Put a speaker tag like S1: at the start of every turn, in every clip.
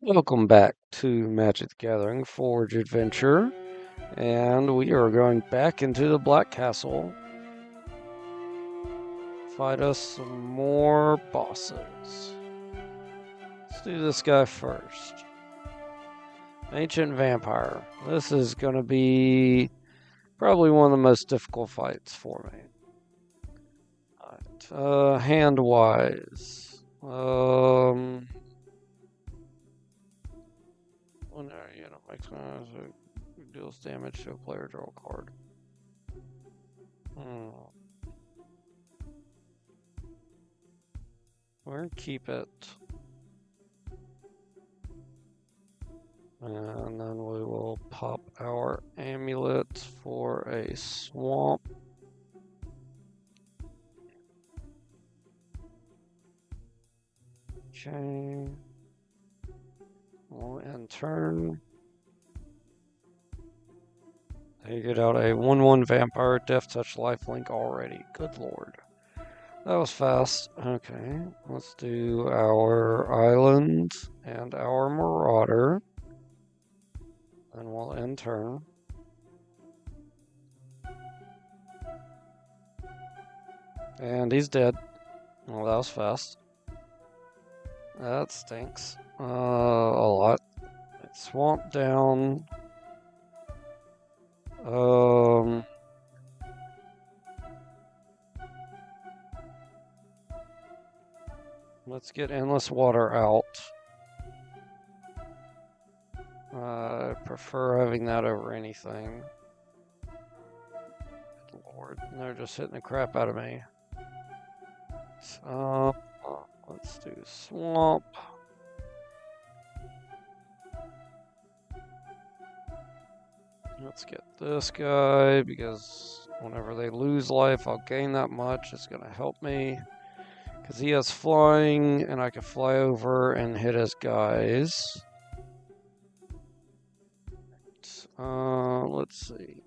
S1: Welcome back to Magic the Gathering Forge Adventure, and we are going back into the Black Castle. Fight us some more bosses. Let's do this guy first. Ancient Vampire. This is going to be probably one of the most difficult fights for me. Alright, hand-wise. When makes deals damage to a player, draw a card. We're gonna keep it. And then we will pop our amulet for a swamp. Okay. We'll end turn. They get out a 1/1 vampire, death touch, lifelink already. Good lord. That was fast. Okay, let's do our island and our marauder. Then we'll end turn. And he's dead. Well, that was fast. That stinks. A lot. Swamp down. Let's get Endless Water out. I prefer having that over anything. Good lord, they're just hitting the crap out of me. Let's do Swamp. Let's get this guy, because whenever they lose life, I'll gain that much. It's going to help me. Because he has flying, and I can fly over and hit his guys. Let's see.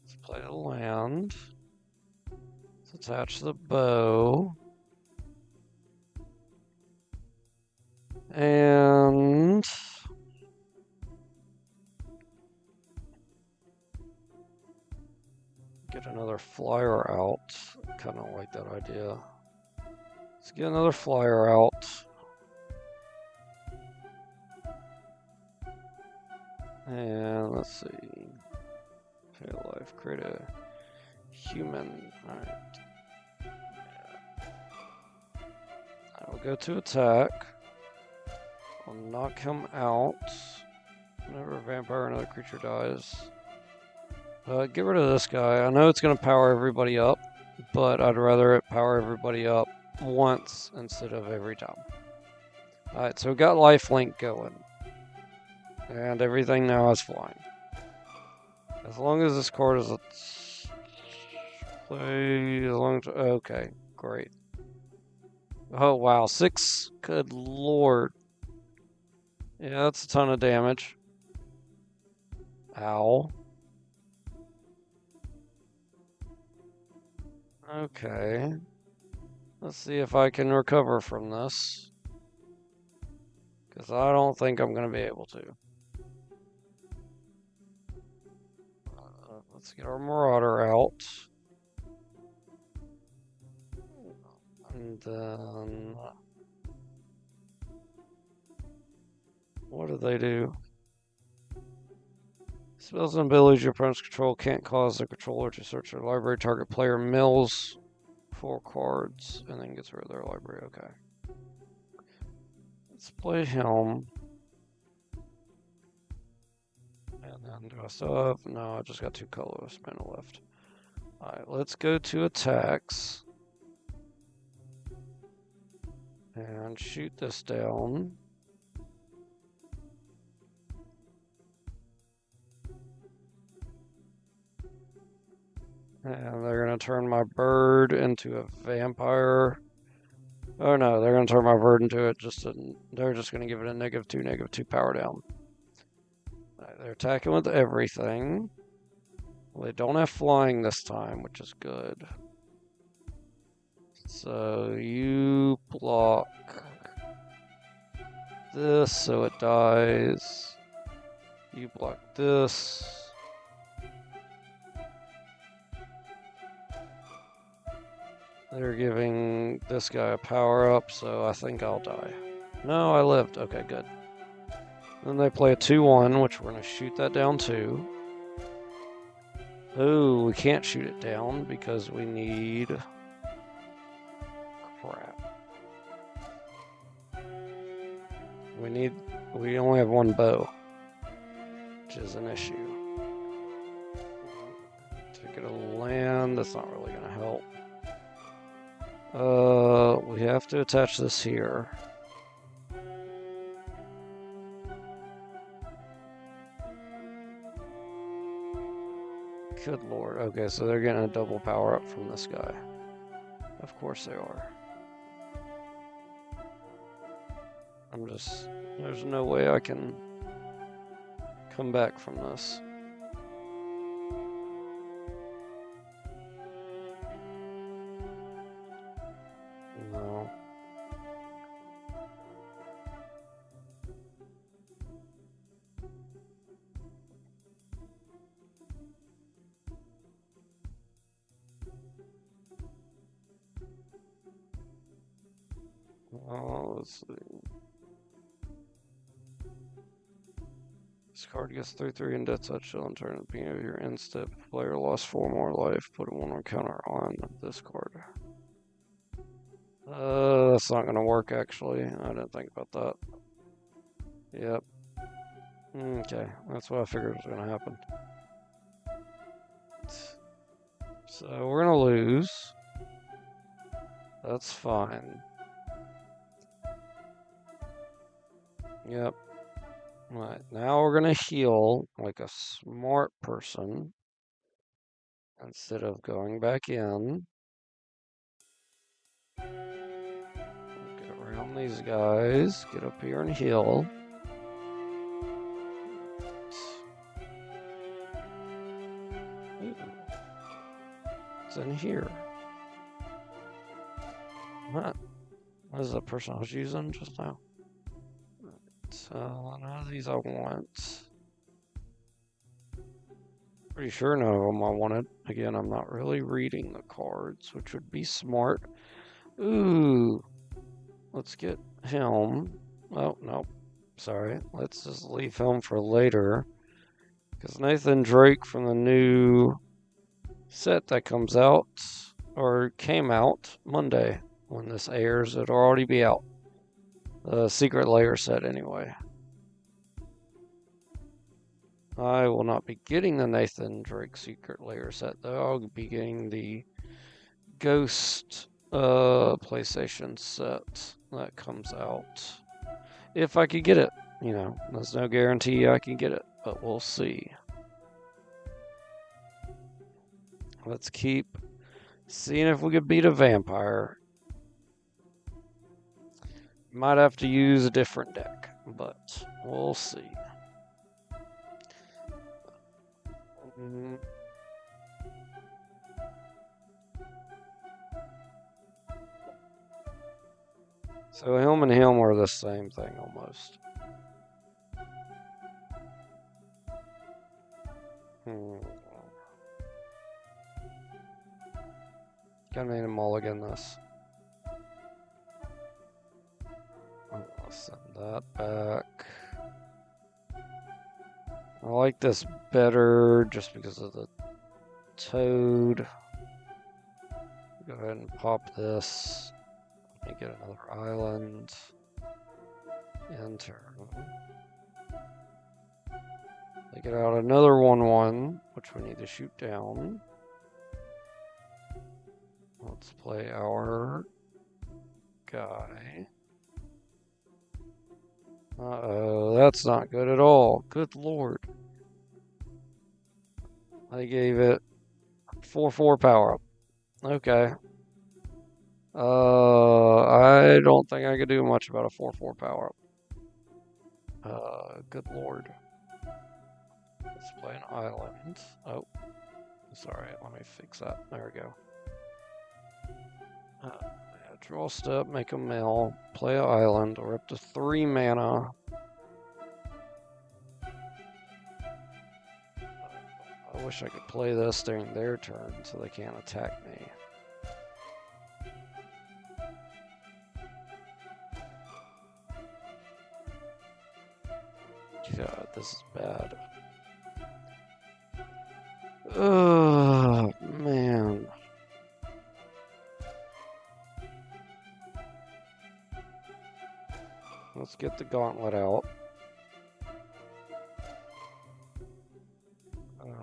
S1: Let's play a land. Let's attach the bow. And get another flyer out. Kind of like that idea. Let's get another flyer out. And let's see. Pay life, create a human. Alright. I will go to attack. I'll knock him out. Whenever a vampire or another creature dies. Get rid of this guy. I know it's going to power everybody up, but I'd rather it power everybody up once instead of every time. Alright, so we got lifelink going. And everything now is flying. As long as this card is a play, as long as, okay, great. Oh wow, 6, good lord. Yeah, that's a ton of damage. Ow. Okay. Let's see if I can recover from this. Because I don't think I'm going to be able to. Let's get our Marauder out. And then... what do they do? Spells and abilities your opponent's control can't cause the controller to search their library. Target player mills 4 cards and then gets rid of their library. Okay. Let's play him. And then do I still have? No, I just got 2 colorless mana left. Alright, let's go to attacks. And shoot this down. And they're going to turn my bird into a vampire. Oh no, they're going to turn my bird into it. They're just going to give it a -2 power down. Right, they're attacking with everything. Well, they don't have flying this time, which is good. So you block this so it dies. You block this. They're giving this guy a power up, so I think I'll die. No, I lived. Okay, good. Then they play a 2-1, which we're going to shoot that down too. Oh, we can't shoot it down because we need... Crap. We only have one bow, which is an issue. Take it a land, that's not really going to help. We have to attach this here. Good lord. Okay, so they're getting a double power up from this guy. Of course they are. There's no way I can come back from this. No. Oh, let's see. This card gets 3/3 and death touch till turn at the beginning of your end step. If player lost 4 more life, put a 1 counter on this card. That's not gonna work actually. I didn't think about that. Yep. Okay, that's what I figured was gonna happen. So we're gonna lose. That's fine. Yep. Alright, now we're gonna heal like a smart person instead of going back in. Get around these guys, get up here and heal. Ooh. What's in here? What is the person I was using just now? So none of these I want. Pretty sure none of them I wanted. Again, I'm not really reading the cards, which would be smart. Ooh. Let's get him. Oh, no. Sorry. Let's just leave him for later. Because Nathan Drake from the new set that comes out, or came out Monday when this airs, it'll already be out. The Secret Lair set, anyway. I will not be getting the Nathan Drake Secret Lair set, though. I'll be getting the Ghost PlayStation set that comes out. If I could get it. You know, there's no guarantee I can get it, but we'll see. Let's keep seeing if we could beat a vampire. Might have to use a different deck, but we'll see. So him and him are the same thing almost. Gonna need a mulligan this. I'll send that back. I like this better just because of the toad. Go ahead and pop this. Let me get another island. Enter. They get out another 1/1, which we need to shoot down. Let's play our guy. Uh-oh, that's not good at all. Good lord. I gave it 4/4 power up. Okay. I don't think I could do much about a 4/4 power up. Good lord. Let's play an island. Oh, sorry. Let me fix that. There we go. Draw step, make a mill, play an island. We're up to 3 mana. I wish I could play this during their turn so they can't attack me. God, this is bad. Oh, man. Let's get the gauntlet out.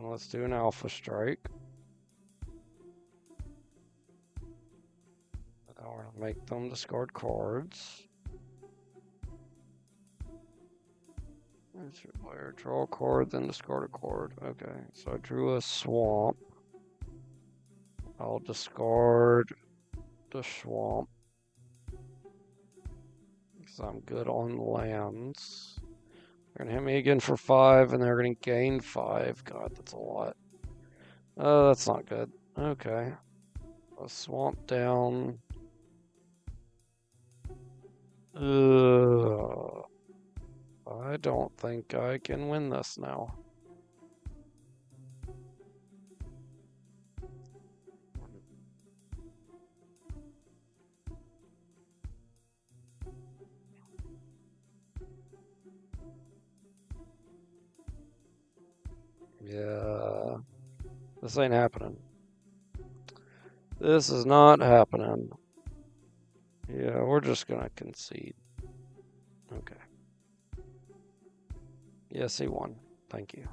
S1: Let's do an alpha strike. Now we're going to make them discard cards. Player draw a card, then discard a card. Okay, so I drew a swamp. I'll discard the swamp because I'm good on lands. They're gonna hit me again for 5, and they're gonna gain 5. God, that's a lot. Oh, that's not good. Okay, a swamp down. I don't think I can win this now. Yeah, this ain't happening. This is not happening. Yeah, we're just gonna concede. Okay. Yes, he won. Thank you.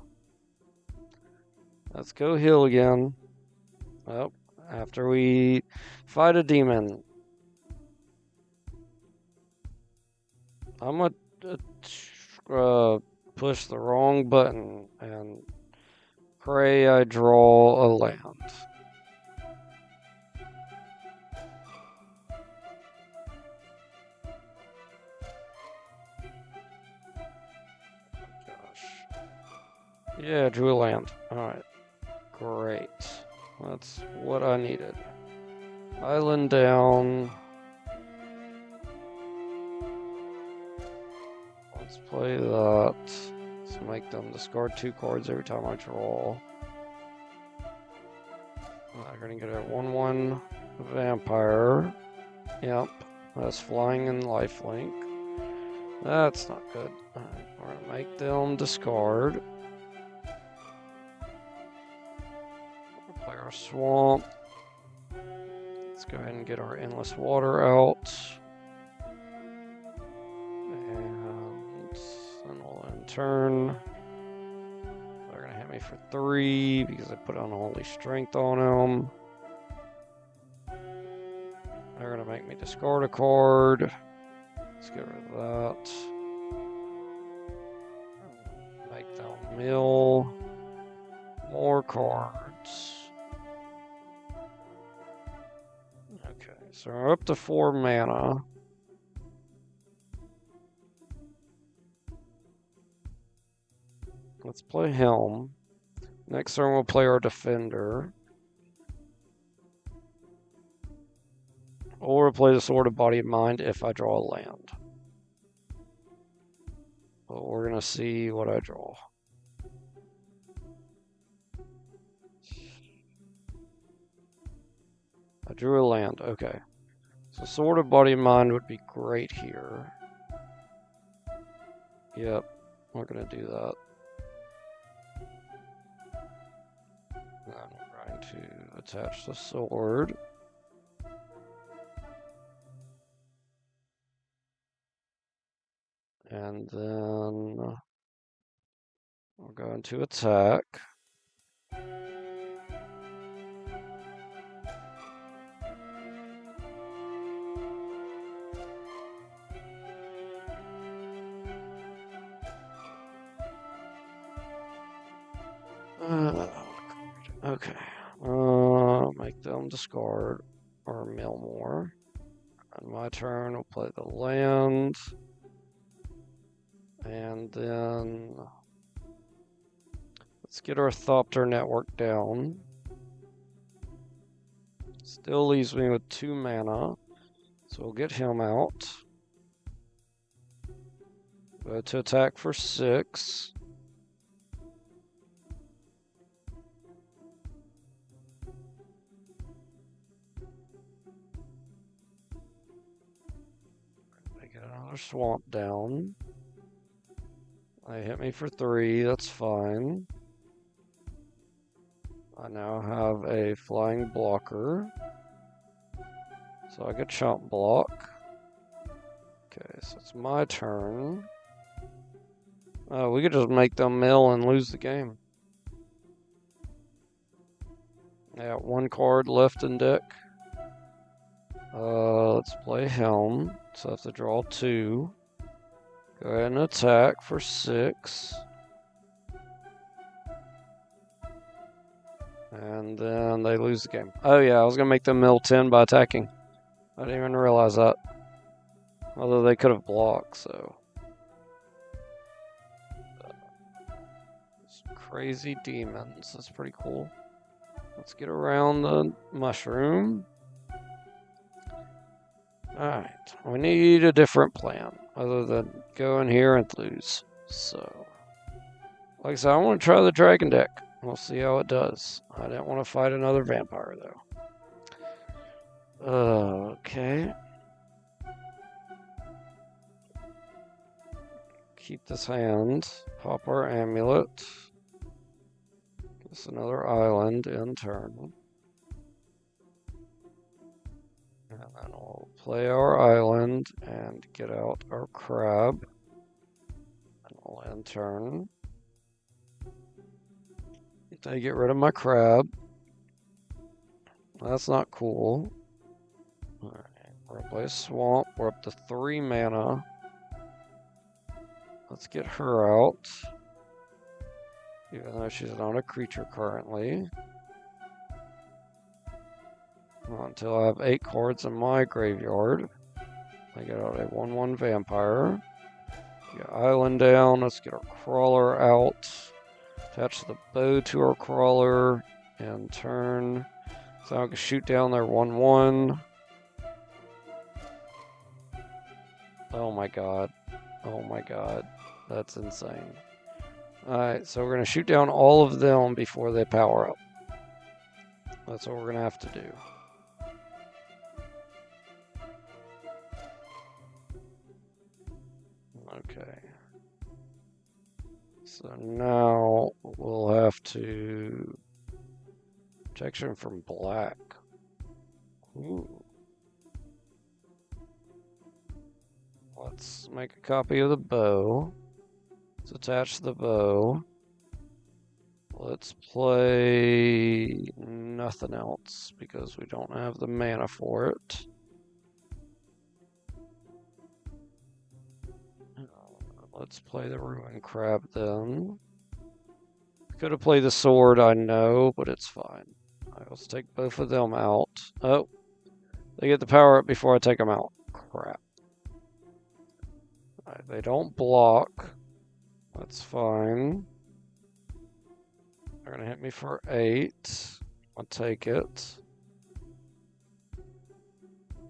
S1: Let's go heal again. Oh, after we fight a demon. I'm gonna push the wrong button and pray I draw a land. Yeah, drew a land. Alright. Great. That's what I needed. Island down. Let's play that. Let's make them discard 2 cards every time I draw. I'm gonna get a 1/1 vampire. Yep. That's flying and lifelink. That's not good. Alright, we're gonna make them discard. Play our swamp. Let's go ahead and get our endless water out. And then we'll end turn. They're gonna hit me for 3 because I put on Holy Strength on them. They're gonna make me discard a card. Let's get rid of that. Make them mill more cards. Okay, so we're up to 4 mana. Let's play Helm. Next turn we'll play our Defender. Or play the Sword of Body and Mind if I draw a land. But we're going to see what I draw. I drew a land. Okay. So Sword of Body and Mind would be great here. Yep. We're going to do that. Then we're going to attach the sword. And then we're going to attack. Okay. Make them discard or mill more. On my turn, we'll play the land. And then let's get our Thopter network down. Still leaves me with 2 mana. So we'll get him out. Go to attack for 6. Get another swamp down. They hit me for 3, that's fine. I now have a flying blocker. So I get chump block. Okay, so it's my turn. We could just make them mill and lose the game. I got 1 card left in deck. Let's play Helm. So I have to draw 2. Go ahead and attack for 6. And then they lose the game. Oh yeah, I was gonna make them mill 10 by attacking. I didn't even realize that. Although they could have blocked, so. Crazy demons, that's pretty cool. Let's get around the mushroom. Alright, we need a different plan other than go in here and lose. So, like I said, I want to try the dragon deck. We'll see how it does. I didn't want to fight another vampire though. Okay. Keep this hand. Pop our amulet. It's another island in turn. And then we'll play our island and get out our crab. And we'll end turn. I get rid of my crab. That's not cool. Alright, we're gonna play a swamp. We're up to 3 mana. Let's get her out. Even though she's not a creature currently. Not until I have 8 cards in my graveyard. I get out a 1/1 vampire. Get island down. Let's get our crawler out. Attach the bow to our crawler. And turn. So I can shoot down their 1/1. Oh my god. Oh my god. That's insane. Alright, so we're going to shoot down all of them before they power up. That's what we're going to have to do. Okay. So now we'll have to... Protection from black. Ooh. Let's make a copy of the bow. Let's attach the bow. Let's play nothing else because we don't have the mana for it. Let's play the Ruin Crab then. Could have played the sword, I know, but it's fine. Let's take both of them out. Oh, they get the power up before I take them out. Crap. Right, they don't block. That's fine. They're going to hit me for 8. I'll take it.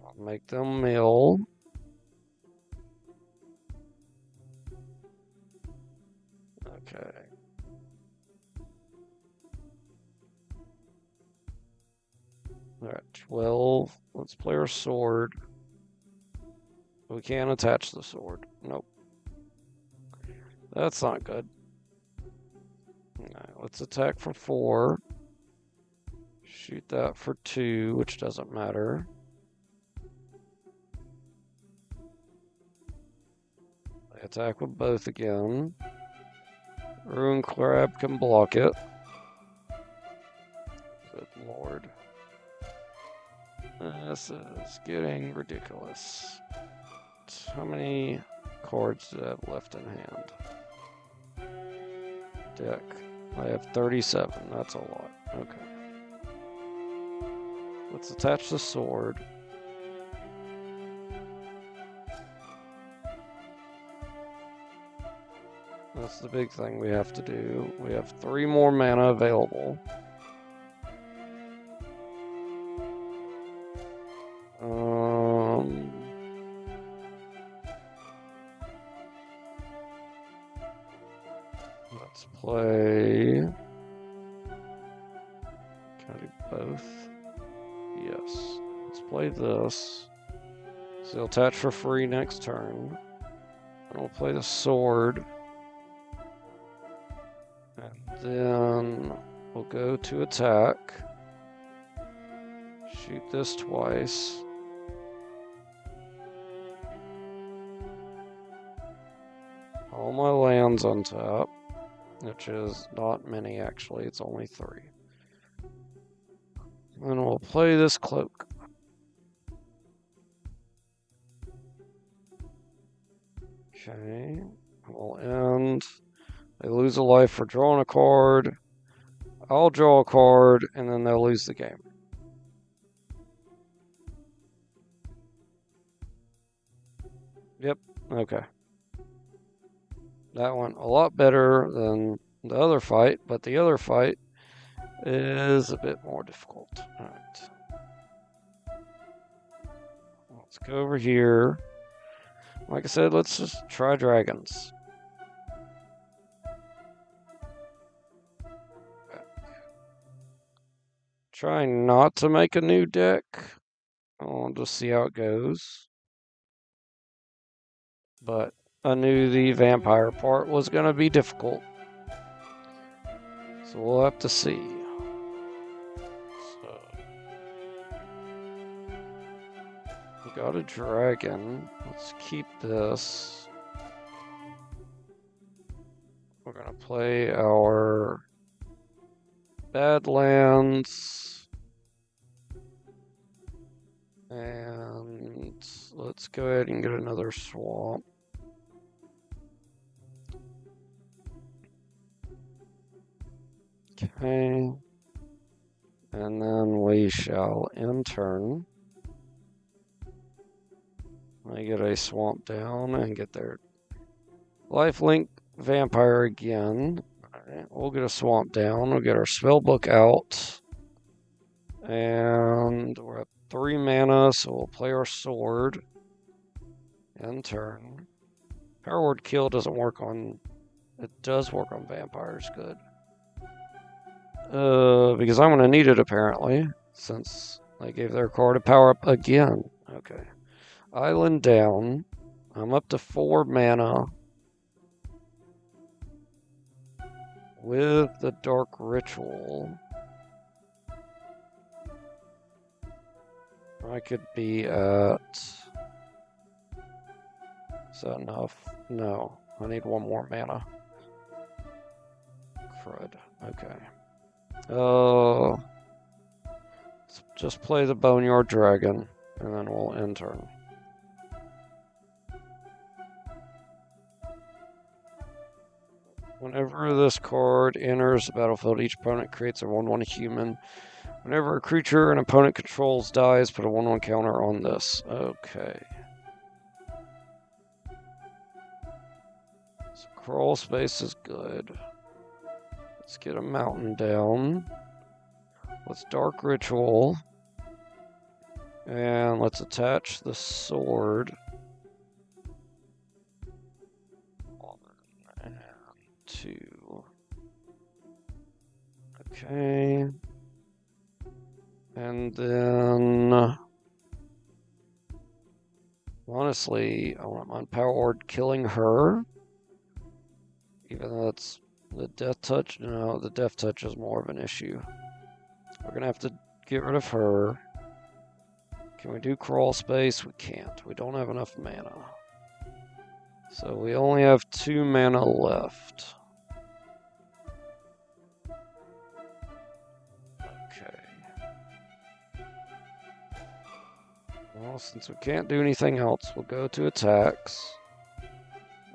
S1: I'll make them mill. Okay. They're at 12. Let's play our sword. We can't attach the sword. Nope. That's not good. Alright, let's attack for 4. Shoot that for 2, which doesn't matter. They attack with both again. Ruin Crab can block it. Good lord. This is getting ridiculous. How many cards do I have left in hand? Deck. I have 37. That's a lot. Okay. Let's attach the sword. That's the big thing we have to do. We have 3 more mana available. Let's play. Can I do both? Yes. Let's play this. So he'll attach for free next turn. And we'll play the sword. And then we'll go to attack. Shoot this twice. All my lands on top, which is not many actually, it's only 3. And we'll play this cloak. Okay, we'll end. They lose a life for drawing a card. I'll draw a card, and then they'll lose the game. Yep, okay. That went a lot better than the other fight, but the other fight is a bit more difficult. Alright. Let's go over here. Like I said, let's just try dragons. Try not to make a new deck. I'll just see how it goes. But I knew the vampire part was going to be difficult. So we'll have to see. So, we got a dragon. Let's keep this. We're going to play our Badlands. And let's go ahead and get another swamp. Okay. And then we shall end turn. I get a swamp down and get their lifelink vampire again. Alright, we'll get a swamp down. We'll get our spellbook out. And we're at 3 mana, so we'll play our sword. End turn. Power Word Kill doesn't work on... It does work on vampires, good. Because I'm going to need it apparently, since they gave their card a power up again. Okay. Island down. I'm up to 4 mana. With the Dark Ritual. I could be at... Is that enough? No. I need 1 more mana. Crud. Okay. Let's just play the Boneyard Dragon, and then we'll end turn. Whenever this card enters the battlefield, each opponent creates a 1/1 human. Whenever a creature an opponent controls dies, put a 1/1 counter on this. Okay. So crawl space is good. Let's get a mountain down. Let's Dark Ritual. And let's attach the sword. 1 and 2. Okay. And then... honestly, I wouldn't mind Power Word killing her. Even though it's the Death Touch. No, the Death Touch is more of an issue. We're going to have to get rid of her. Can we do crawl space? We can't. We don't have enough mana. So we only have 2 mana left. Okay. Well, since we can't do anything else, we'll go to attacks.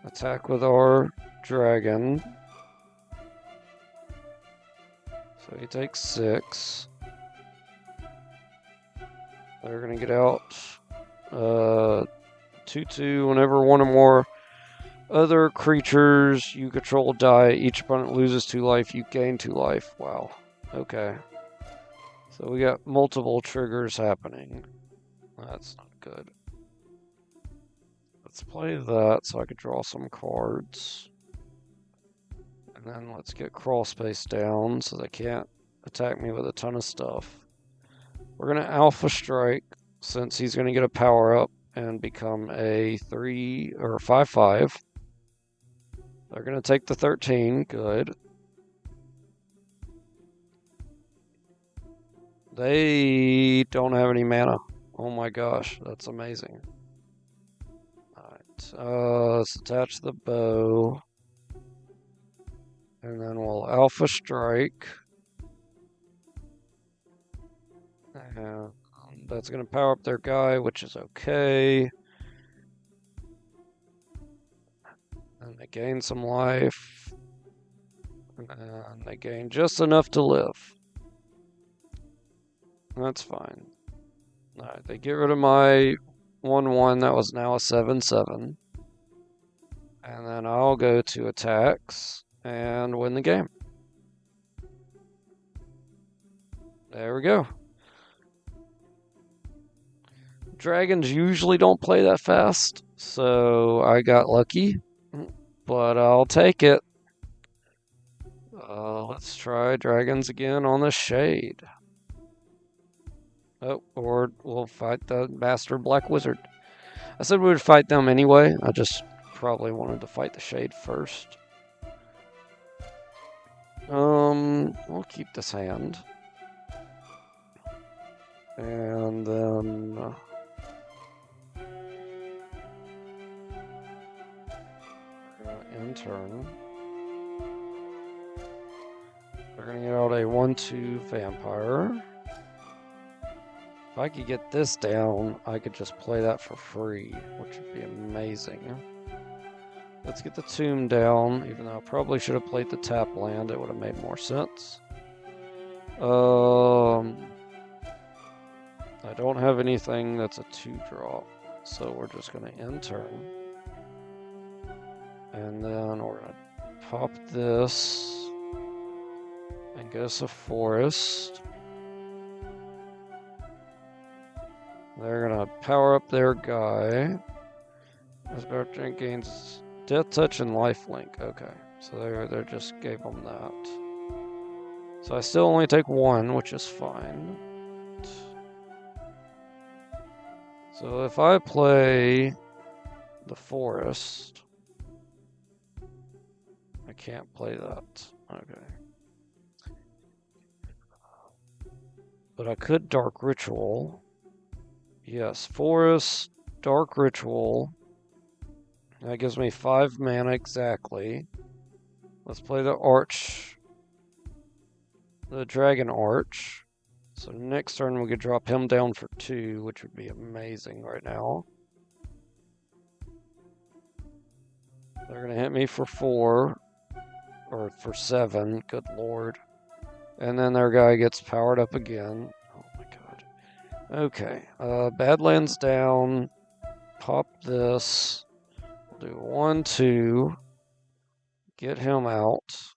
S1: Attack with our dragon. So he takes 6. They're going to get out 2/2 whenever 1 or more other creatures you control die. Each opponent loses 2 life. You gain 2 life. Wow. Okay. So we got multiple triggers happening. That's not good. Let's play that so I could draw some cards. And And then let's get crawl space down so they can't attack me with a ton of stuff. We're going to Alpha Strike since he's going to get a power up and become a 3 or 5/5. They're going to take the 13. Good. They don't have any mana. Oh my gosh, that's amazing. Alright, let's attach the bow. And then we'll Alpha Strike. And that's going to power up their guy, which is okay. And they gain some life. And they gain just enough to live. That's fine. Alright, they get rid of my 1/1 that was now a 7/7. And then I'll go to attacks and win the game. There we go. Dragons usually don't play that fast, so I got lucky, but I'll take it. Let's try dragons again on the shade. Oh, or we'll fight the Master Black Wizard. I said we would fight them anyway. I just probably wanted to fight the shade first. We'll keep this hand. And then in turn, we're gonna get out a 1/2 vampire. If I could get this down, I could just play that for free, which would be amazing. Let's get the tomb down, even though I probably should have played the tap land. It would have made more sense. I don't have anything that's a 2-drop, so we're just going to end turn. And then we're going to pop this and get us a forest. They're going to power up their guy. This Bertrand gains Death Touch and Lifelink. Okay, so they just gave them that. So I still only take 1, which is fine. So if I play the forest, I can't play that. Okay. But I could Dark Ritual. Yes, forest, Dark Ritual. That gives me 5 mana exactly. Let's play the Arch. The Dragon Arch. So next turn we could drop him down for 2, which would be amazing right now. They're going to hit me for 4. Or for 7, good lord. And then their guy gets powered up again. Oh my god. Okay, Badlands down. Pop this. We'll do 1/2. Get him out.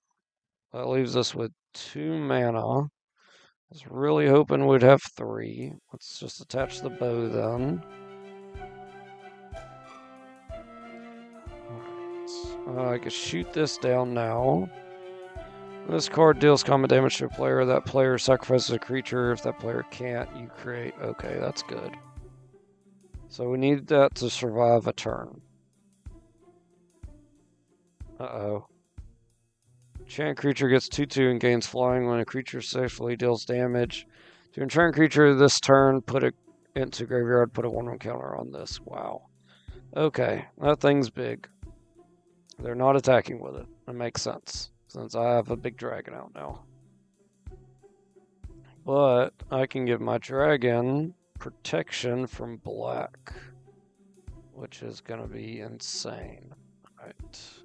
S1: That leaves us with 2 mana. I was really hoping we'd have 3. Let's just attach the bow then. Alright. I can shoot this down now. This card deals combat damage to a player. That player sacrifices a creature. If that player can't, you create. Okay, that's good. So we need that to survive a turn. Uh-oh. Enchant creature gets 2/2 and gains flying when a creature successfully deals damage. To enchant creature this turn, put it into graveyard, put a 1/1 counter on this. Wow. Okay, that thing's big. They're not attacking with it. It makes sense, since I have a big dragon out now. But I can give my dragon protection from black, which is going to be insane. Alright.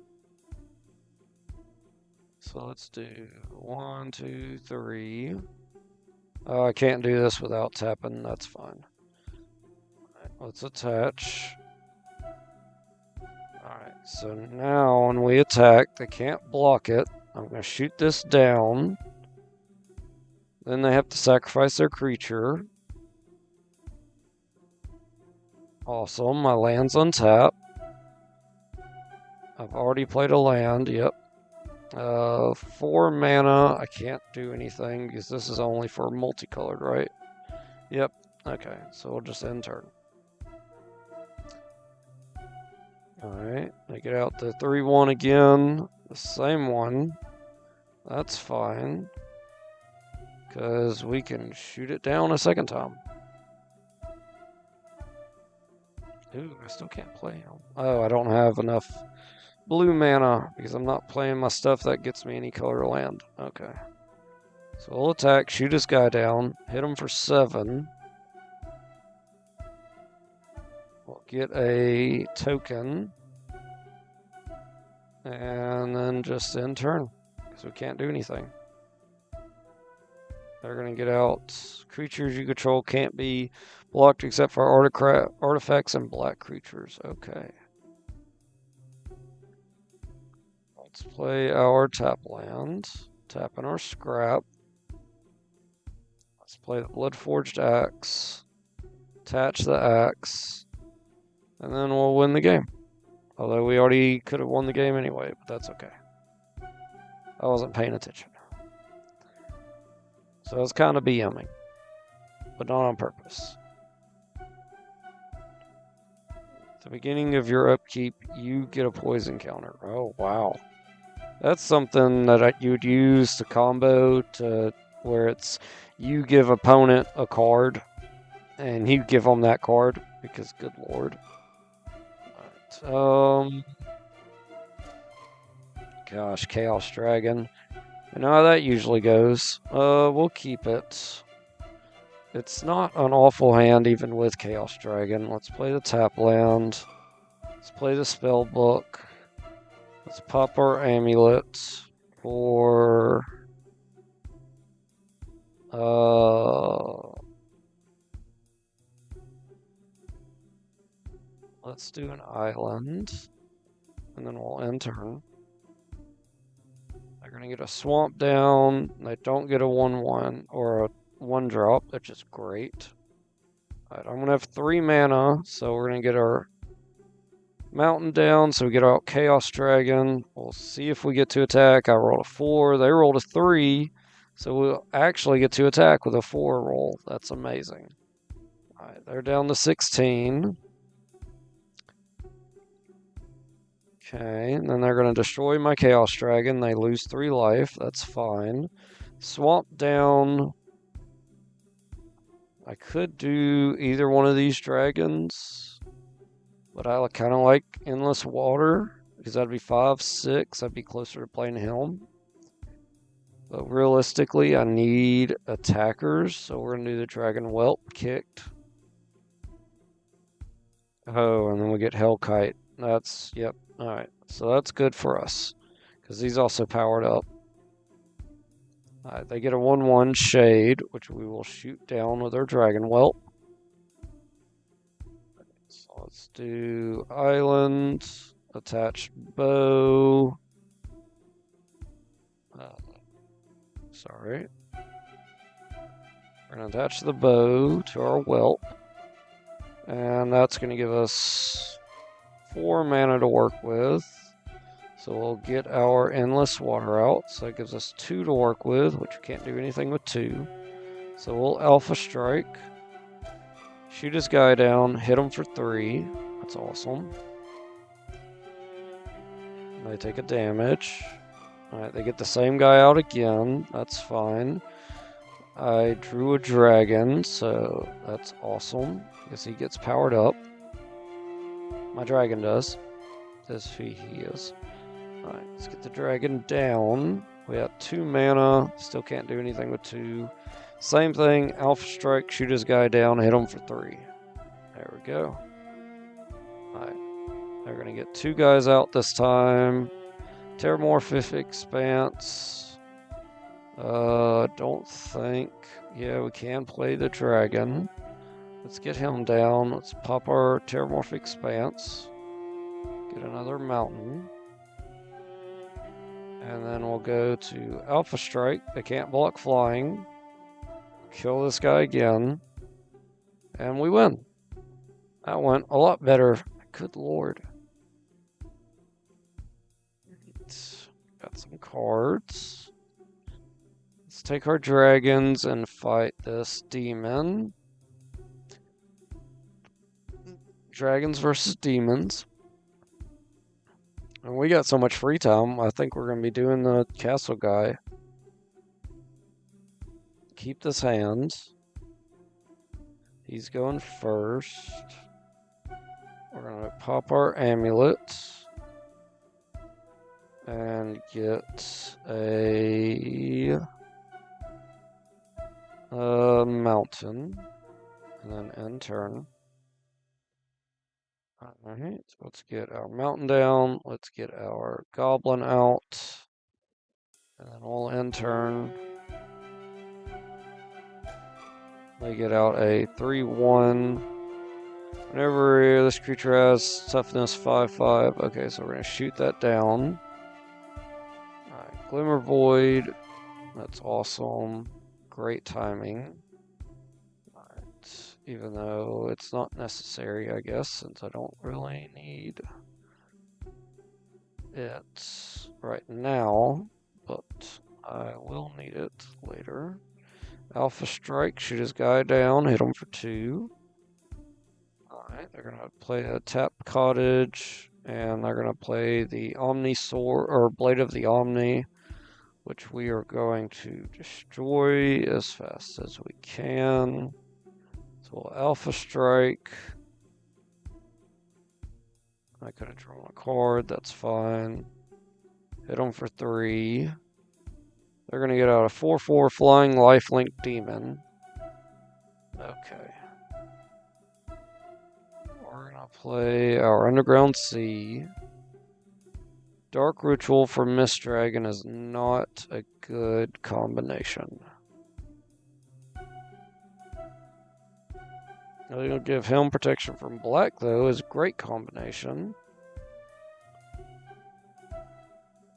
S1: So let's do 1, 2, 3. I can't do this without tapping. That's fine. Right, let's attach. Alright, so now when we attack, they can't block it. I'm going to shoot this down. Then they have to sacrifice their creature. Awesome, my land's untapped. I've already played a land, yep. 4 mana. I can't do anything because this is only for multicolored, right? Yep. Okay, so we'll just end turn. Alright, I get out the 3-1 again. The same one. That's fine. Because we can shoot it down a second time. Ooh, I still can't play him. Oh, I don't have enough blue mana because I'm not playing my stuff that gets me any color land. Okay. So we'll attack, shoot this guy down, hit him for 7. We'll get a token. And then just end turn. Because we can't do anything. They're going to get out. Creatures you control can't be blocked except for artifacts and black creatures. Okay. Let's play our tap land. Tap in our scrap. Let's play the Bloodforged Axe. Attach the axe. And then we'll win the game. Although we already could have won the game anyway, but that's okay. I wasn't paying attention. So it's kind of BMing, but not on purpose. At the beginning of your upkeep, you get a poison counter. Oh, wow. That's something that you would use to combo to where it's you give opponent a card and you give them that card because good lord. Alright, gosh, Chaos Dragon. You know how that usually goes. We'll keep it. It's not an awful hand even with Chaos Dragon. Let's play the tap land. Let's play the spell book. Let's pop our amulet for let's do an island. And then we'll end turn. They're going to get a swamp down. They don't get a 1-1 or a 1-drop, which is great. Alright, I'm going to have 3 mana, so we're going to get our mountain down, so we get out Chaos Dragon. We'll see if we get to attack. I rolled a 4. They rolled a 3, so we'll actually get to attack with a 4 roll. That's amazing. Alright, they're down to 16. Okay, and then they're going to destroy my Chaos Dragon. They lose 3 life. That's fine. Swamp down. I could do either one of these dragons, but I kind of like Endless Water because that'd be 5-6. I'd be closer to playing Helm. But realistically, I need attackers, so we're going to do the Dragon Whelp kicked. Oh, and then we get Hellkite. That's, yep. Alright, so that's good for us, because he's also powered up. Alright, they get a 1-1 Shade, which we will shoot down with our Dragon Whelp. So let's do Island, attach bow. Sorry. We're going to attach the bow to our whelp, and that's going to give us 4 mana to work with. So we'll get our Endless Water out. So that gives us 2 to work with, which we can't do anything with 2. So we'll Alpha Strike. Shoot this guy down, hit him for 3. That's awesome. They take a damage. Alright, they get the same guy out again. That's fine. I drew a dragon, so that's awesome. Because he gets powered up. My dragon does. This he is. Alright, let's get the dragon down. We got 2 mana. Still can't do anything with 2. Same thing. Alpha Strike, shoot his guy down, hit him for 3. There we go. Alright. They're going to get 2 guys out this time. Terramorphic Expanse. Don't think. Yeah, we can play the dragon. Let's get him down. Let's pop our Terramorphic Expanse. Get another mountain. And then we'll go to Alpha Strike. They can't block flying. Kill this guy again. And we win. That went a lot better. Good lord. Got some cards. Let's take our dragons and fight this demon. Dragons versus demons. And we got so much free time, I think we're going to be doing the castle guy. Keep this hand. He's going first. We're going to pop our amulet. And get a mountain. And then end turn. Alright, let's get our mountain down. Let's get our goblin out. And then we'll end turn. They get out a 3/1. Whenever this creature has toughness 5/5. Okay, so we're going to shoot that down. Alright, Glimmer Void. That's awesome. Great timing. Alright, even though it's not necessary, I guess, since I don't really need it right now, but I will need it later. Alpha Strike, shoot his guy down, hit him for 2. Alright, they're going to play a Tap Cottage, and they're going to play the Omni Sword, or Blade of the Omni, which we are going to destroy as fast as we can. So we'll Alpha Strike. I could have drawn a card, that's fine. Hit them for 3. They're going to get out a 4/4 Flying Lifelink Demon. Okay. We're going to play our Underground Sea. Dark Ritual for Mist Dragon is not a good combination. It'll give him protection from black, though, is a great combination.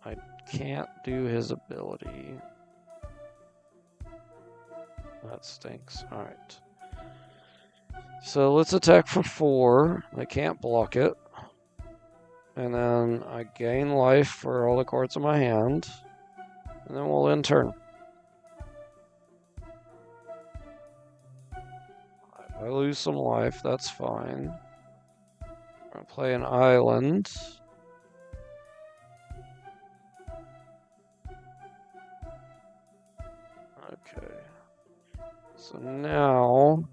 S1: I can't do his ability. That stinks. Alright. So let's attack for 4. They can't block it. And then I gain life for all the cards in my hand. And then we'll end turn. I lose some life, that's fine. I'm going to play an island. Okay. So now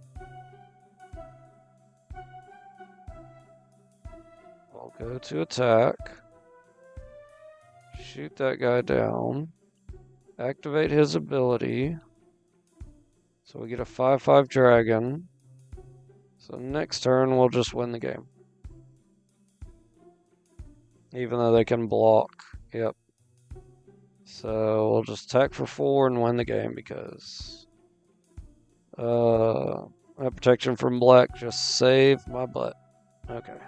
S1: I'll go to attack. Shoot that guy down. Activate his ability. So we get a 5/5 dragon. So next turn, we'll just win the game. Even though they can block. Yep. So we'll just attack for 4 and win the game because that protection from black just saved my butt. Okay.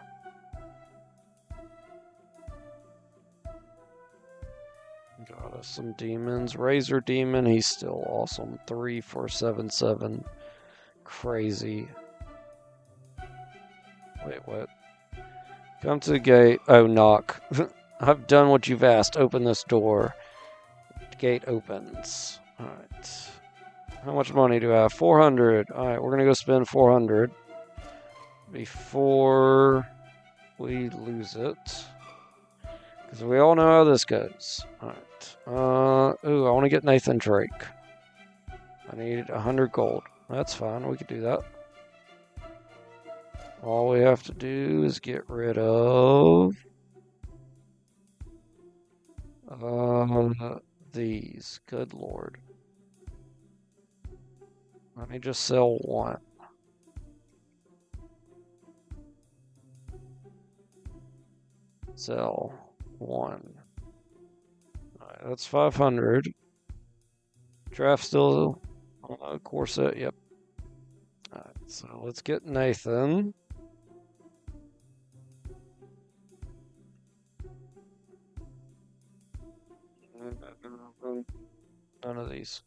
S1: Got us some demons. Razor Demon, he's still awesome. 3 for 7/7. Crazy. Wait, what? Come to the gate. Oh, knock. I've done what you've asked. Open this door. The gate opens. Alright. How much money do I have? 400. Alright, we're gonna go spend 400 before we lose it. Because we all know how this goes. Alright. Ooh, I want to get Nathan Drake. I need 100 gold. That's fine. We could do that. All we have to do is get rid of these. Good lord. Let me just sell 1. Sell 1. Alright, that's 500. Draft still corset, yep. Alright, so let's get Nathan. None of these.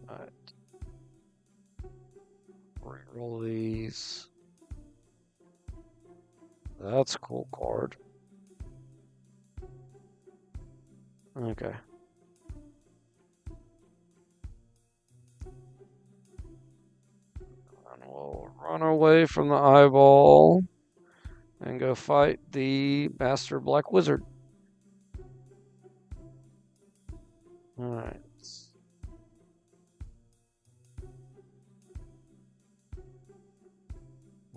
S1: Alright. Reroll these. That's a cool card. Okay. And we'll run away from the eyeball and go fight the Master Black Wizard. Alright.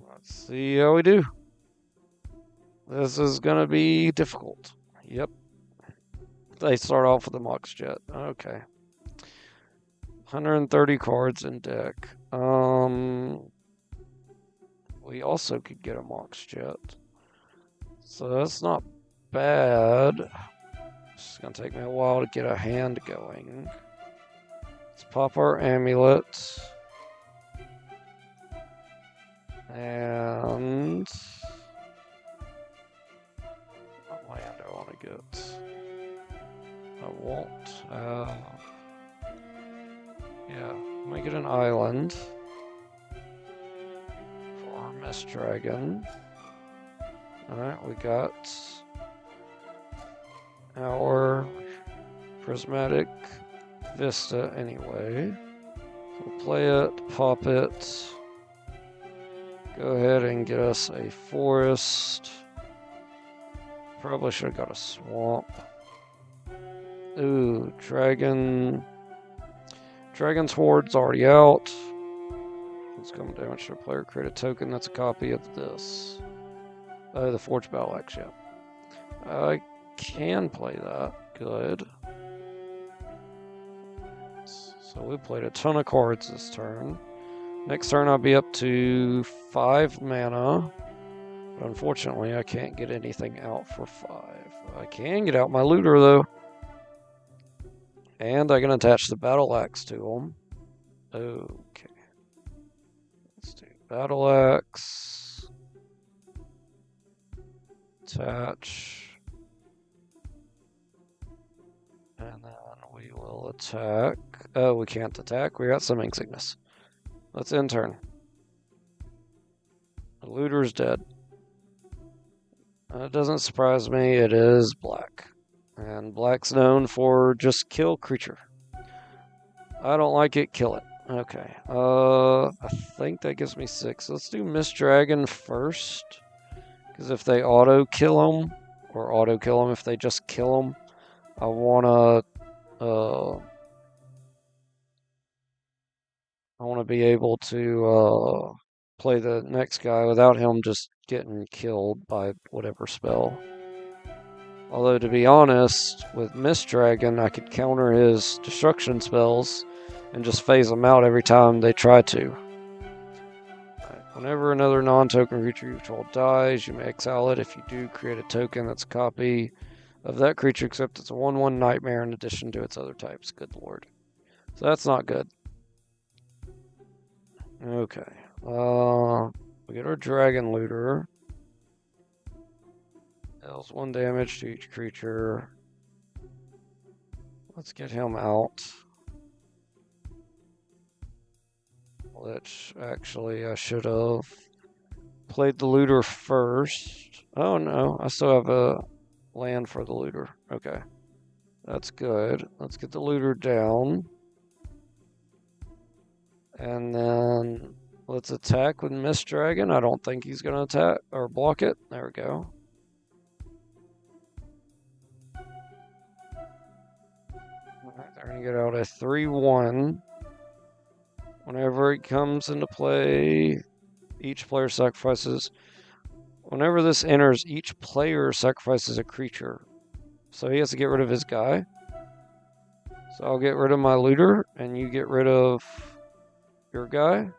S1: Let's see how we do. This is going to be difficult. Yep. They start off with the Mox Jet. Okay. 130 cards in deck. We also could get a Mox Jet. So that's not bad. It's going to take me a while to get a hand going. Let's pop our amulet. And what land do I want to get? I won't. Yeah, make it an island for Mist Dragon. Alright, we got our Prismatic Vista anyway. We'll play it, pop it. Go ahead and get us a forest. Probably should have got a swamp. Ooh, dragon. Dragon's Horde's already out. Let's come damage to a player. Create a token that's a copy of this. The Forge Battle Axe, yeah. I can play that. Good. So we played a ton of cards this turn. Next turn I'll be up to 5 mana. But unfortunately I can't get anything out for 5. I can get out my looter though. And I can attach the battle axe to him. Okay. Let's do battle axe. Attach. And then we will attack. Oh, we can't attack. We got Summoning Sickness. Let's end turn. The looter's dead. It doesn't surprise me. It is black. And black's known for just kill creature. I don't like it, kill it. Okay. I think that gives me 6. Let's do Mist Dragon first. Because if they auto-kill them, or auto-kill them if they just kill them, I want to be able to play the next guy without him just getting killed by whatever spell. Although, to be honest, with Mist Dragon, I could counter his destruction spells and just phase them out every time they try to. Right. Whenever another non-token creature you control dies, you may exile it. If you do, create a token that's a copy of that creature, except it's a 1/1 nightmare in addition to its other types. Good lord. So that's not good. Okay. We get our Dragon Looter. Deals 1 damage to each creature. Let's get him out. Which, actually, I should have played the looter first. Oh no, I still have a land for the looter. Okay. That's good. Let's get the looter down. And then let's attack with Mist Dragon. I don't think he's going to attack or block it. There we go. Alright, they're going to get out a 3/1. Whenever it comes into play, each player sacrifices. Whenever this enters, each player sacrifices a creature. So he has to get rid of his guy. So I'll get rid of my looter, and you get rid of your guy.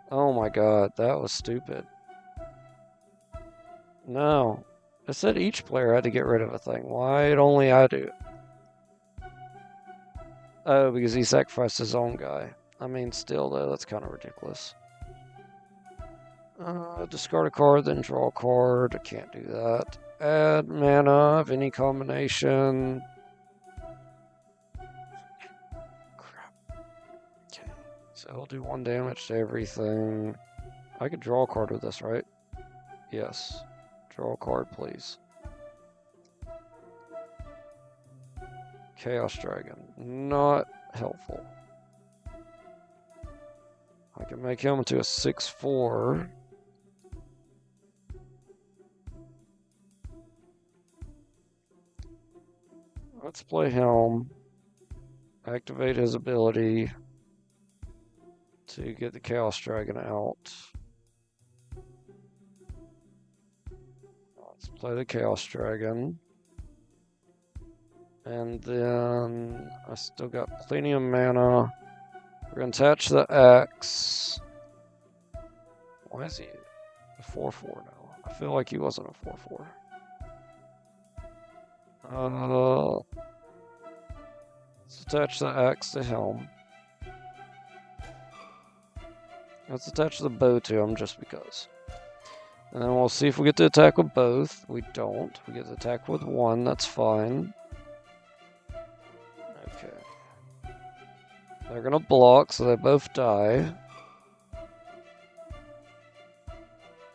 S1: Oh my god, that was stupid. No. It said each player had to get rid of a thing. Why did only I do it? Oh, because he sacrificed his own guy. I mean, still, though, that's kind of ridiculous. Discard a card, then draw a card. I can't do that. Add mana of any combination. Crap. Okay. So he'll do 1 damage to everything. I could draw a card with this, right? Yes. Draw a card, please. Chaos Dragon. Not helpful. I can make him into a 6/4. Let's play Helm. Activate his ability to get the Chaos Dragon out. Let's play the Chaos Dragon. And then I still got plenty of mana. We're going to attach the axe. Why is he a 4/4 now? I feel like he wasn't a 4/4. Let's attach the axe to Helm. Let's attach the bow to him just because. And then we'll see if we get to attack with both. We don't. We get to attack with one. That's fine. Okay. They're going to block, so they both die.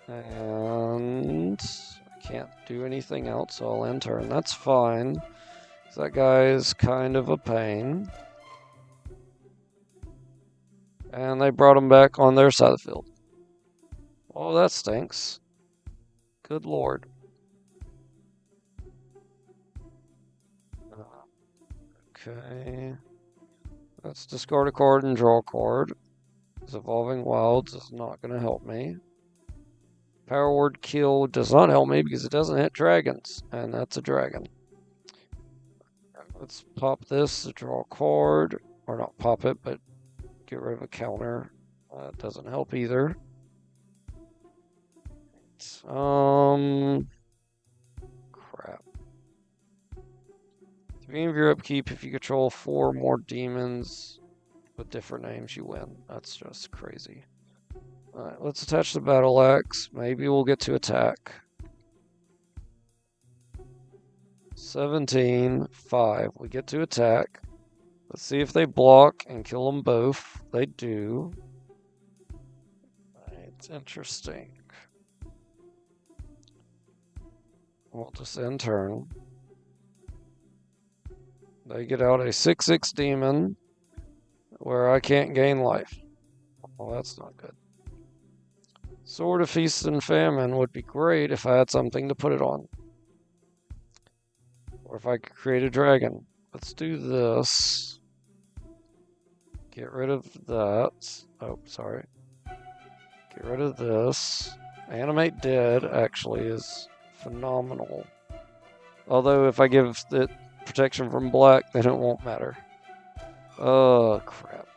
S1: And I can't do anything else, so I'll end turn. That's fine. That guy is kind of a pain. And they brought him back on their side of the field. Oh, that stinks. Good lord. Okay. Let's discard a card and draw a card. This Evolving Wilds is not going to help me. Power Word Kill does not help me because it doesn't hit dragons. And that's a dragon. Let's pop this to draw a card. Or not pop it, but get rid of a counter. That doesn't help either. Crap. At the beginning of your upkeep, if you control 4 more demons with different names, you win. That's just crazy. Alright, let's attach the battle axe. Maybe we'll get to attack. 17/5. We get to attack. Let's see if they block and kill them both. They do. It's interesting. We'll just end turn. They get out a 6/6 demon where I can't gain life. Well, that's not good. Sword of Feast and Famine would be great if I had something to put it on. Or if I could create a dragon. Let's do this. Get rid of that. Oh, sorry. Get rid of this. Animate Dead actually is phenomenal. Although if I give it protection from black, then it won't matter. Oh, crap.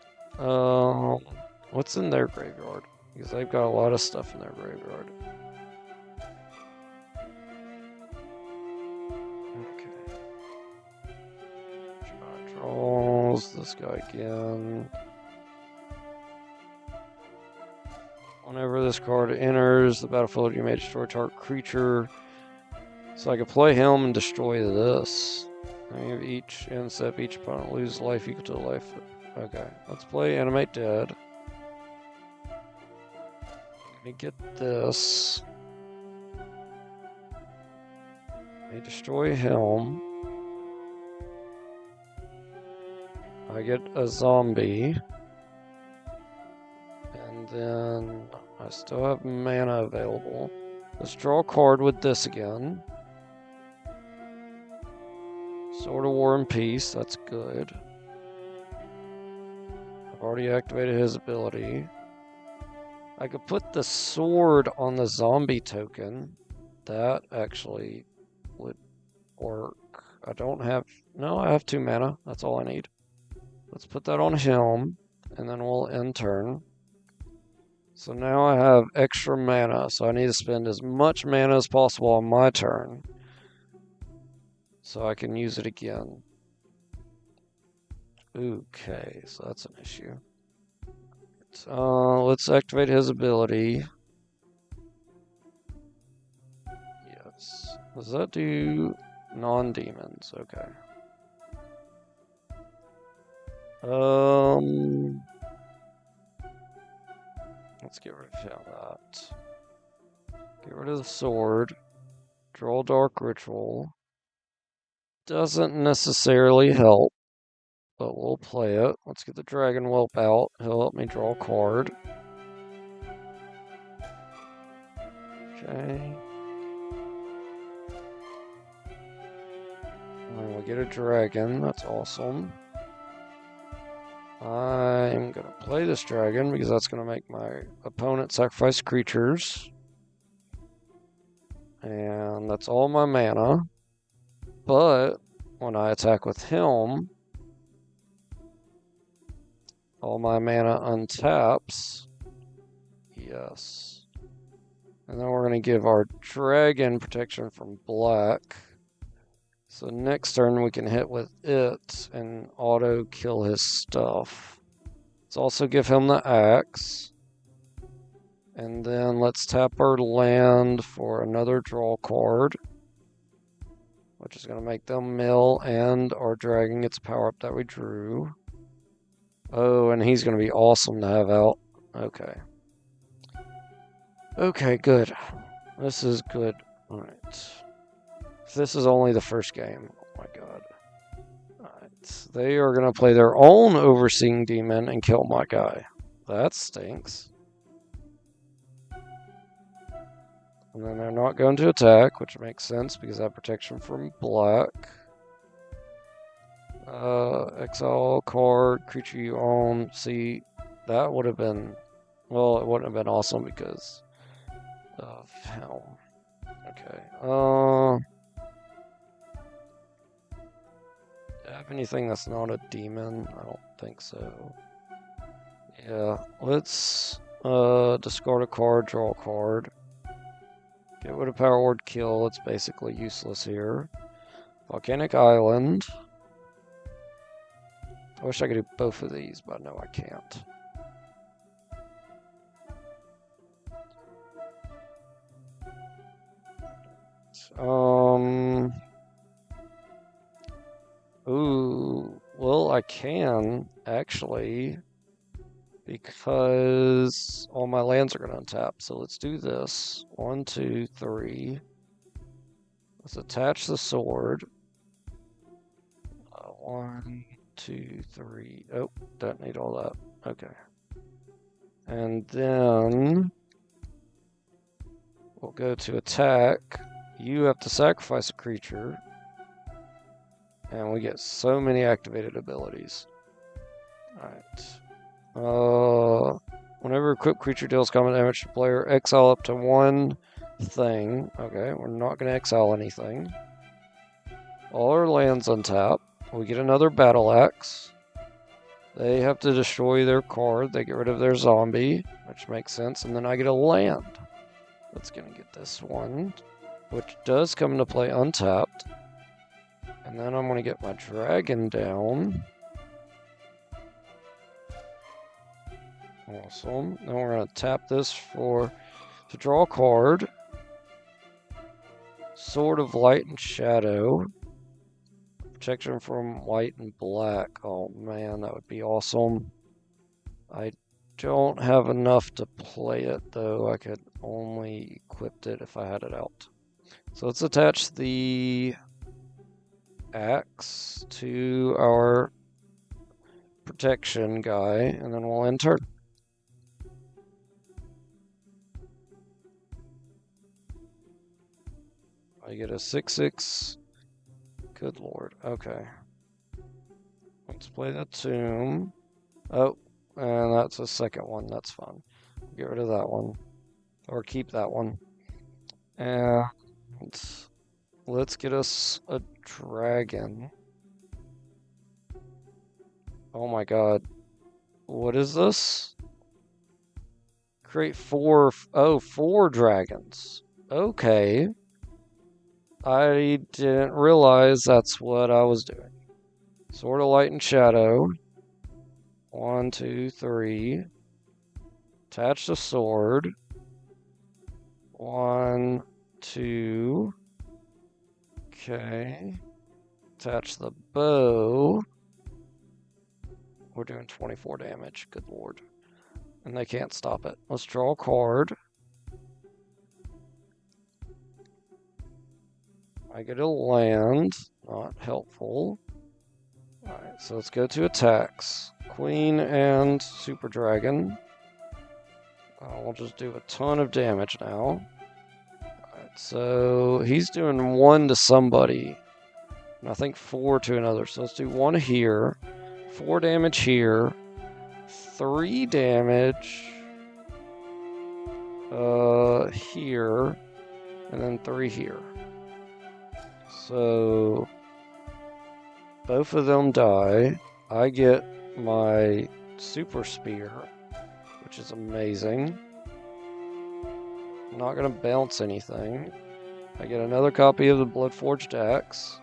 S1: What's in their graveyard? Because they've got a lot of stuff in their graveyard. Okay. Draws this guy again. Whenever this card enters the battlefield, you may destroy target creature. So I can play him and destroy this. I mean, each end step, each opponent loses life equal to the life. Okay, let's play Animate Dead. Let me get this. I destroy him. I get a zombie. And then I still have mana available. Let's draw a card with this again. Sword of War and Peace, that's good. I've already activated his ability. I could put the sword on the zombie token. That actually would work. I don't have... No, I have 2 mana. That's all I need. Let's put that on him, and then we'll end turn. So now I have extra mana, so I need to spend as much mana as possible on my turn, so I can use it again. Okay, so that's an issue. Let's activate his ability. Yes. Does that do non-demons? Okay. Let's get rid of that. Get rid of the sword. Draw Dark Ritual. doesn't necessarily help, but we'll play it. Let's get the Dragon Whelp out. He'll help me draw a card. Okay. And we get a dragon. That's awesome. I'm going to play this dragon because that's going to make my opponent sacrifice creatures. And that's all my mana. But when I attack with him, all my mana untaps. Yes. And then we're going to give our dragon protection from black. So next turn we can hit with it and auto kill his stuff. Let's also give him the axe. And then let's tap our land for another draw card, which is going to make them mill, and our dragon gets power up that we drew. Oh, and he's going to be awesome to have out. Okay. Okay, good. This is good. Alright. This is only the first game. Oh my god. Alright. They are going to play their own Overseeing Demon and kill my guy. That stinks. And then they're not going to attack, which makes sense because I have protection from black. Exile card, creature you own. See, that would have been... Well, it wouldn't have been awesome because of how... Okay. Do I have anything that's not a demon? I don't think so. Yeah, let's discard a card, draw a card. Get rid of Power Word Kill, it's basically useless here. Volcanic Island. I wish I could do both of these, but no, I can't. Ooh, well, I can, actually, because all my lands are going to untap. So let's do this. 1, 2, 3. Let's attach the sword. 1, 2, 3. Oh, don't need all that. Okay. And then we'll go to attack. You have to sacrifice a creature. And we get so many activated abilities. Alright. Whenever equipped creature deals combat damage to player, exile up to one thing. Okay, we're not going to exile anything. All our lands untap. We get another battle axe. They have to destroy their card. They get rid of their zombie, which makes sense. And then I get a land. Let's gonna get this one, which does come into play untapped. And then I'm gonna get my dragon down. Awesome. Then we're gonna tap this to draw a card. Sword of Light and Shadow. Protection from white and black. Oh man, that would be awesome. I don't have enough to play it though. I could only equip it if I had it out. So let's attach the axe to our protection guy, and then we'll end turn. I get a 6/6. Good lord. Okay. Let's play the tomb. Oh, and that's a second one. That's fun. Get rid of that one. Or keep that one. And let's get us a dragon. Oh my god. What is this? Create 4 dragons. Okay. I didn't realize that's what I was doing. Sword of Light and Shadow. 1, 2, 3. Attach the sword. 1, 2. Okay. Attach the bow. We're doing 24 damage. Good lord. And they can't stop it. Let's draw a card. I get a land. Not helpful. Alright, so let's go to attacks. Queen and Super Dragon. We'll just do a ton of damage now. Alright, so he's doing 1 to somebody. And I think 4 to another. So let's do 1 here. 4 damage here. 3 damage here. And then 3 here. So both of them die. I get my Super Spear, which is amazing. I'm not going to bounce anything. I get another copy of the Bloodforged Axe.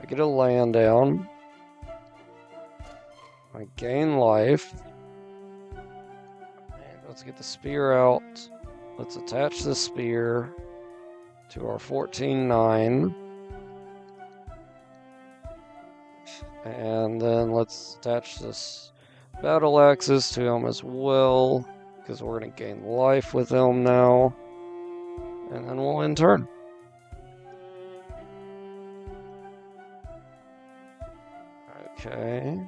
S1: I get a land down. I gain life. And let's get the spear out. Let's attach the spear to our 14-9. And then let's attach this battle axes to him as well, because we're going to gain life with him now. And then we'll end turn. Okay.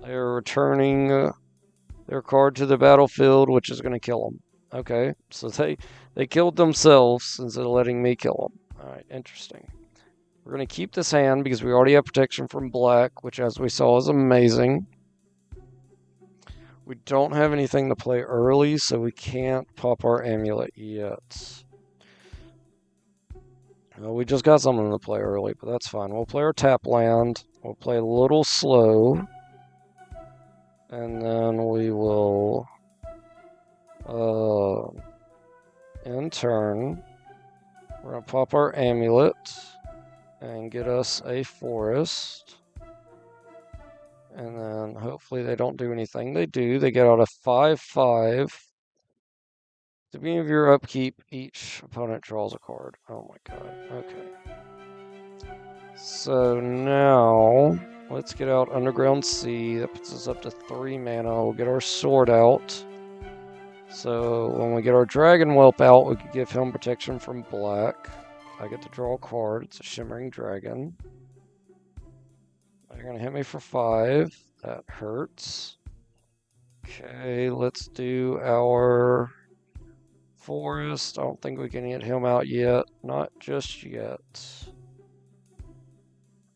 S1: They're returning their card to the battlefield, which is going to kill them. Okay, so they killed themselves instead of letting me kill them. Alright, interesting. We're going to keep this hand because we already have protection from black, which as we saw is amazing. We don't have anything to play early, so we can't pop our amulet yet. Well, we just got something to play early, but that's fine. We'll play our tap land. We'll play a little slow. And then we will end turn. We're going to pop our amulet and get us a forest. And then hopefully they don't do anything. They do. They get out a 5/5. At the beginning of your upkeep, each opponent draws a card. Oh my god. Okay. So now, let's get out Underground Sea. That puts us up to 3 mana. We'll get our sword out. So when we get our Dragon Whelp out, we can give him protection from black. I get to draw a card. It's a Shimmering Dragon. They're going to hit me for 5. That hurts. Okay, let's do our forest. I don't think we can get him out yet. Not just yet.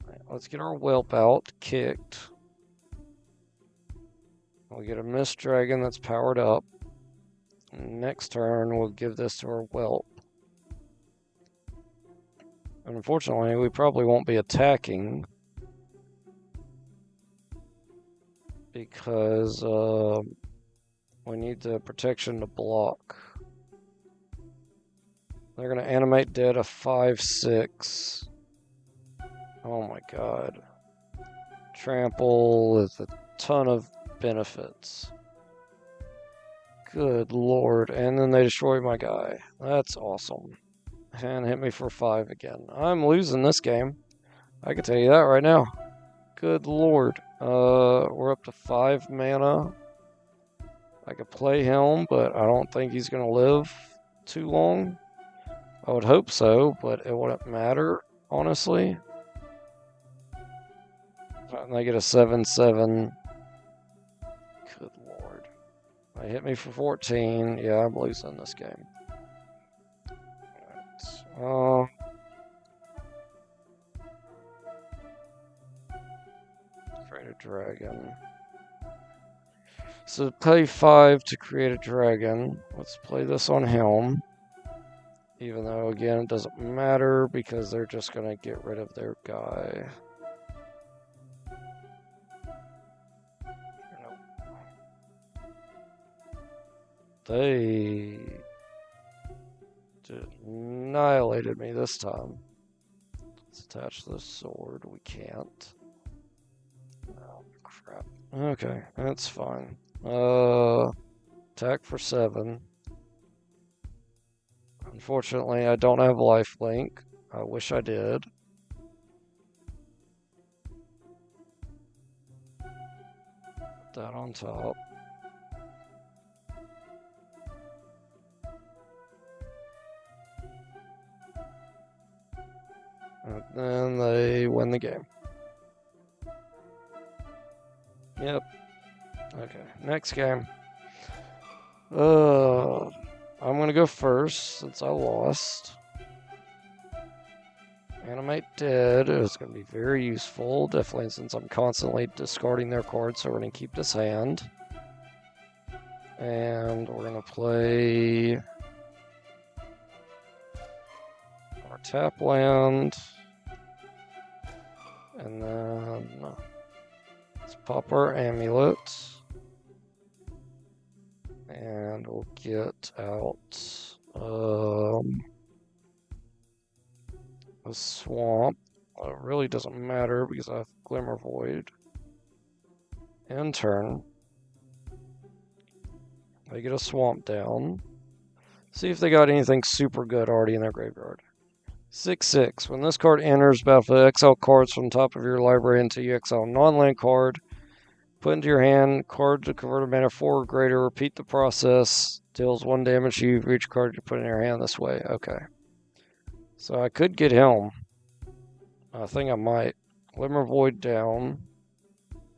S1: Right, let's get our whelp out, kicked. We'll get a Mist Dragon that's powered up. Next turn, we'll give this to our whelp. And unfortunately, we probably won't be attacking. Because we need the protection to block. They're going to animate dead a 5/6. Oh my god. Trample with a ton of benefits. Good lord. And then they destroy my guy. That's awesome. And hit me for 5 again. I'm losing this game. I can tell you that right now. Good lord. We're up to 5 mana. I could play him, but I don't think he's going to live too long. I would hope so, but it wouldn't matter, honestly. And they get a 7/7. Good lord. They hit me for 14. Yeah, I'm losing this game. Alright. Create a dragon. So pay 5 to create a dragon. Let's play this on him. Even though, again, it doesn't matter because they're just going to get rid of their guy. They annihilated me this time. Let's attach the sword. We can't. Oh, crap. Okay, that's fine. Attack for 7. Unfortunately, I don't have lifelink. I wish I did. Put that on top. And then they win the game. Yep. Okay, next game. I'm gonna go first since I lost. Animate Dead is going to be very useful, definitely since I'm constantly discarding their cards, so we're going to keep this hand. And we're going to play our tap land. And then let's pop our amulet. And we'll get out a swamp. It really doesn't matter because I have Glimmer Void. End turn. They get a swamp down. See if they got anything super good already in their graveyard. 6/6. When this card enters battlefield, exile cards from the top of your library until you exile a non-land card. Put into your hand card to convert a mana 4 or greater. Repeat the process. Deals 1 damage to you for each card you put in your hand this way. Okay. So I could get him. I think I might. Glimmer Void down.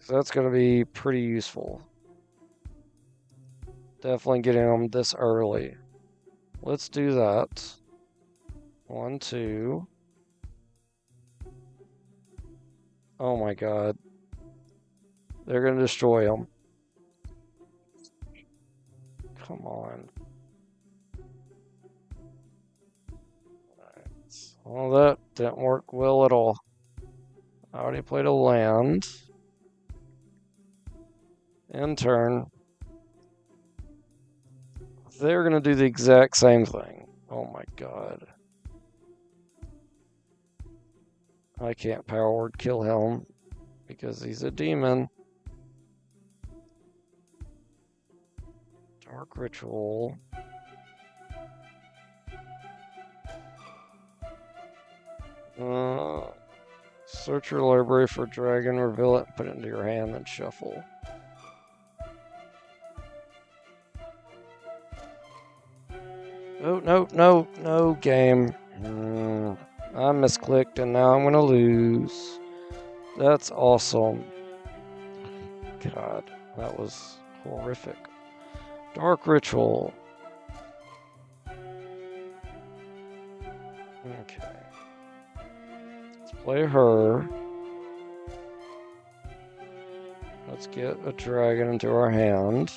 S1: So that's going to be pretty useful. Definitely getting him this early. Let's do that. 1, 2. Oh my god. They're going to destroy him. Come on. Alright. Well, that didn't work well at all. I already played a land. End turn. They're going to do the exact same thing. Oh my god. I can't power word kill him because he's a demon. Dark Ritual. Search your library for dragon, reveal it, put it into your hand, then shuffle. Oh, no, game. I misclicked and now I'm gonna lose. That's awesome. God, that was horrific. Dark Ritual. Okay. Let's play her. Let's get a dragon into our hand.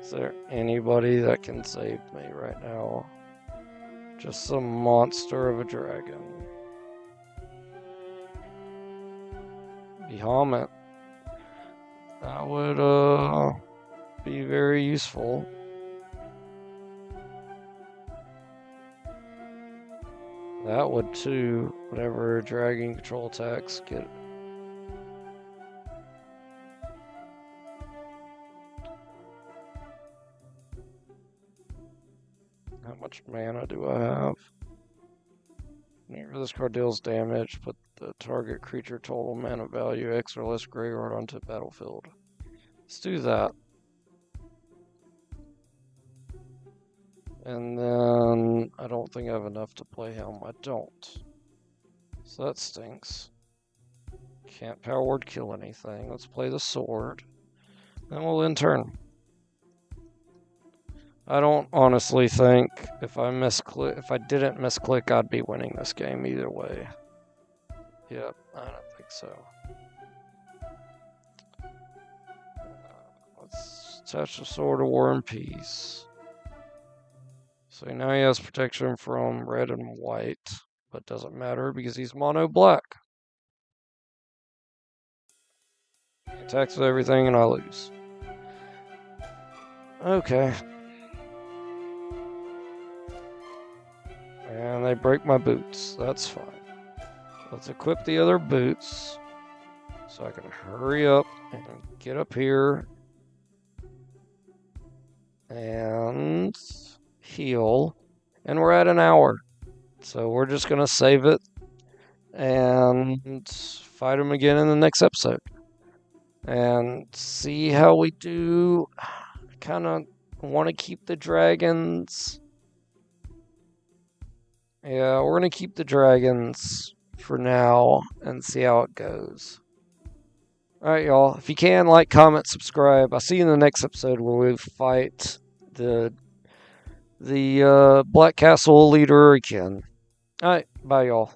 S1: Is there anybody that can save me right now? Just some monster of a dragon. Bahamut. That would be very useful. That would too, whenever dragon control attacks get. How much mana do I have? Whenever this card deals damage, put the target creature total mana value X or less graveyard onto the battlefield. Let's do that. And then I don't think I have enough to play him. I don't. So that stinks. Can't power word kill anything. Let's play the sword. Then we'll end turn. I don't honestly think if I didn't misclick, I'd be winning this game either way. Yep, I don't think so. Let's attach the Sword of War and Peace. So now he has protection from red and white, but doesn't matter because he's mono black. He attacks with everything and I lose. Okay. And they break my boots. That's fine. Let's equip the other boots so I can hurry up and get up here and heal. And we're at an hour. So we're just going to save it and fight them again in the next episode. And see how we do. I kind of want to keep the dragons. Yeah, we're going to keep the dragons for now and see how it goes. Alright, y'all. If you can, like, comment, subscribe. I'll see you in the next episode where we fight the Black Castle leader again. Alright, bye, y'all.